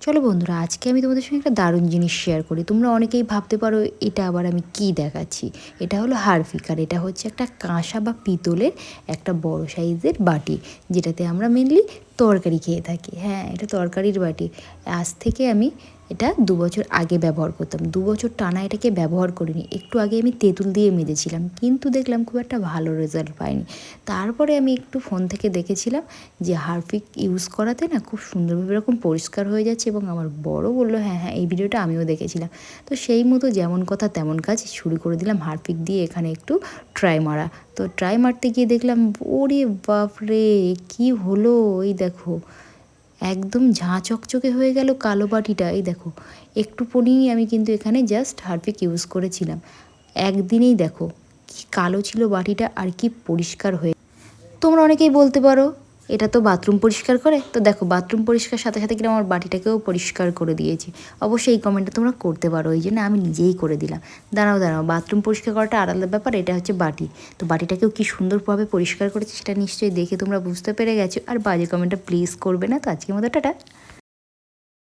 চলো বন্ধুরা, আজকে আমি তোমাদের সঙ্গে একটা দারুণ জিনিস শেয়ার করি। তোমরা অনেকেই ভাবতে পারো এটা আবার আমি কি দেখাচ্ছি। এটা হলো হারপিক, আর এটা হচ্ছে একটা কাঁসা বা পিতলের একটা বড় সাইজের বাটি, যেটাতে আমরা মেনলি তরকারি খেয়ে থাকি। হ্যাঁ, এটা তরকারির বাটি। আজ থেকে আমি এটা 2 বছর আগে ব্যবহার করতাম। 2 বছর টানা এটাকে ব্যবহার করিনি। একটু আগে আমি তেঁতুল দিয়ে মেজেছিলাম, কিন্তু দেখলাম খুব একটা ভালো রেজাল্ট পাইনি। তারপরে আমি একটু ফোন থেকে দেখেছিলাম যে হারপিক ইউজ করাতে না খুব সুন্দরভাবে এরকম পরিষ্কার হয়ে যাচ্ছে, এবং আমার বড় বললো হ্যাঁ হ্যাঁ, এই ভিডিওটা আমিও দেখেছিলাম। তো সেই মতো যেমন কথা তেমন কাজ শুরু করে দিলাম হারপিক দিয়ে এখানে একটু ট্রাই মারা। তো ট্রাই মারতে গিয়ে দেখলাম ওরে বাপরে, কি হলো! এই দেখো, একদম ঝাঁ চকচকে হয়ে গেল কালো বাটিটা। এই দেখো, একটু পরেই আমি কিন্তু এখানে জাস্ট হারপিক ইউজ করেছিলাম, একদিনেই দেখো কি কালো ছিল বাটিটা আর কি পরিষ্কার হয়ে। তোমরা অনেকেই বলতে পারো এটা তো বাথরুম পরিষ্কার করে, তো দেখো বাথরুম পরিষ্কার সাথে সাথে কিন্তু আমার বাটিটাকেও পরিষ্কার করে দিয়েছি। অবশ্যই এই কমেন্টটা তোমরা করতে পারো, এই জন্য আমি নিজেই করে দিলাম। দাঁড়াও দাঁড়াও, বাথরুম পরিষ্কার করাটা আলাদা ব্যাপার, এটা হচ্ছে বাটি। তো বাটিটাকেও কি সুন্দরভাবে পরিষ্কার করেছি সেটা নিশ্চয়ই দেখে তোমরা বুঝতে পেরে গেছো। আর বাজে কমেন্টটা প্লিজ করবে না। তো আজকের মতো টাটা।